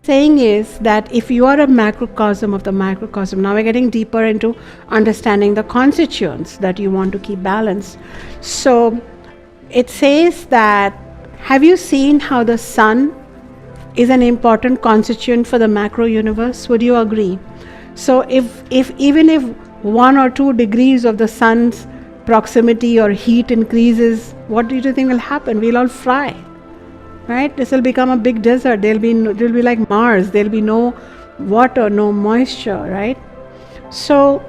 saying is that if you are a macrocosm of the microcosm, now we're getting deeper into understanding the constituents that you want to keep balanced. So it says that, have you seen how the sun is an important constituent for the macro universe? Would you agree? So if even if 1 or 2 degrees of the sun's proximity or heat increases, what do you think will happen? We'll all fry, right? This will become a big desert. There'll be like Mars. There'll be no water, no moisture, right? So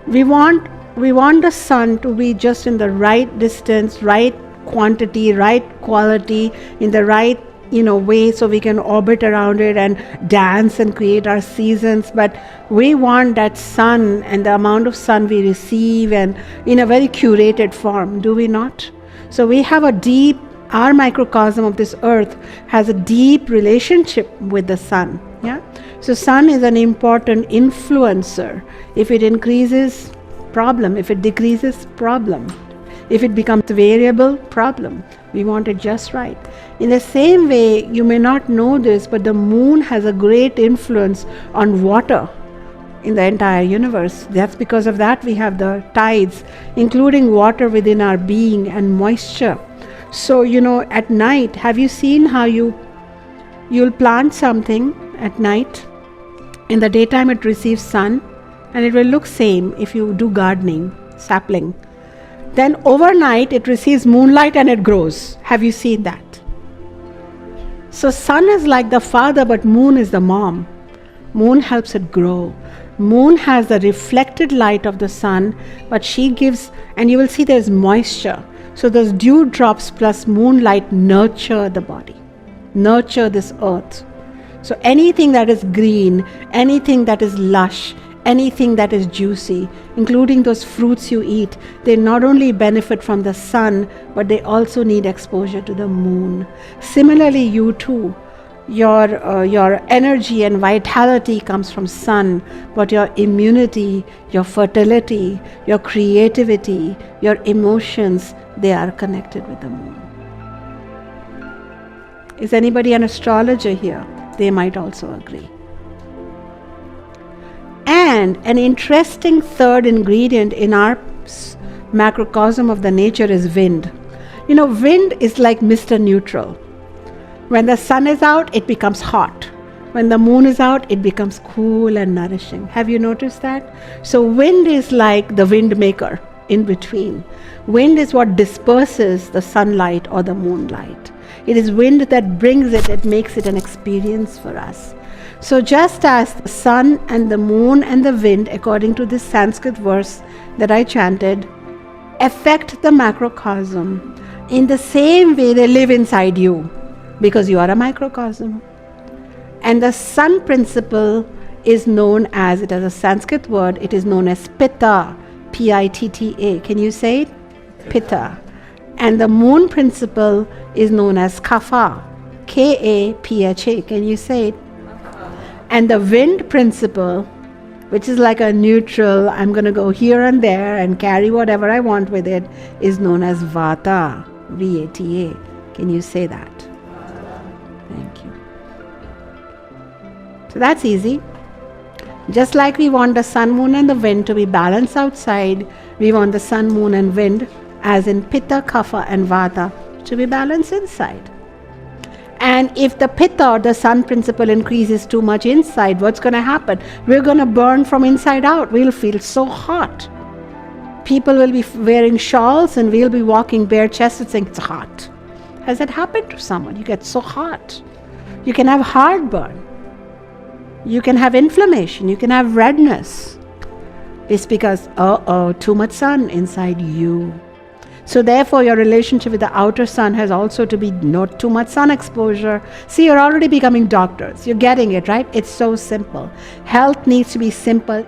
we want the sun to be just in the right distance, right quantity, right quality, in the right way, so we can orbit around it and dance and create our seasons. But we want that sun and the amount of sun we receive, and in a very curated form, do we not? So we have our microcosm of this earth has a deep relationship with the sun. Yeah. So sun is an important influencer. If it increases, problem. If it decreases, problem. If it becomes variable, problem. We want it just right. In the same way, you may not know this, but the moon has a great influence on water in the entire universe. That's because of that we have the tides, including water within our being and moisture. So, at night, have you seen how you'll plant something at night? In the daytime it receives sun, and it will look same if you do gardening, sapling. Then overnight it receives moonlight and it grows. Have you seen that? So sun is like the father, but moon is the mom. Moon helps it grow. Moon has the reflected light of the sun, but she gives, and you will see there's moisture. So those dew drops plus moonlight nurture the body, nurture this earth. So anything that is green, anything that is lush, anything that is juicy, including those fruits you eat, they not only benefit from the sun, but they also need exposure to the moon. Similarly, you too, your energy and vitality comes from sun, but your immunity, your fertility, your creativity, your emotions, they are connected with the moon. Is anybody an astrologer here? They might also agree. And an interesting third ingredient in our macrocosm of the nature is wind. Wind is like Mr. Neutral. When the sun is out, it becomes hot. When the moon is out, it becomes cool and nourishing. Have you noticed that? So wind is like the wind maker in between. Wind is what disperses the sunlight or the moonlight. It is wind that brings it, it makes it an experience for us. So just as the sun and the moon and the wind, according to this Sanskrit verse that I chanted, affect the macrocosm, in the same way they live inside you, because you are a microcosm. And the sun principle is known as, it has a Sanskrit word, it is known as Pitta, P-I-T-T-A. Can you say it? Pitta. And the moon principle is known as Kapha, K-A-P-H-A. Can you say it? And the wind principle, which is like a neutral, I'm going to go here and there and carry whatever I want with it, is known as Vata, V-A-T-A. Can you say that? Thank you. So that's easy. Just like we want the sun, moon and the wind to be balanced outside, we want the sun, moon and wind, as in Pitta, Kapha and Vata, to be balanced inside. And if the Pitta or the sun principle increases too much inside, what's going to happen? We're going to burn from inside out. We'll feel so hot. People will be wearing shawls and we'll be walking bare-chested saying, it's hot. Has that happened to someone? You get so hot. You can have heartburn. You can have inflammation. You can have redness. It's because, too much sun inside you. So therefore your relationship with the outer sun has also to be not too much sun exposure. See, you're already becoming doctors. You're getting it, right? It's so simple. Health needs to be simple.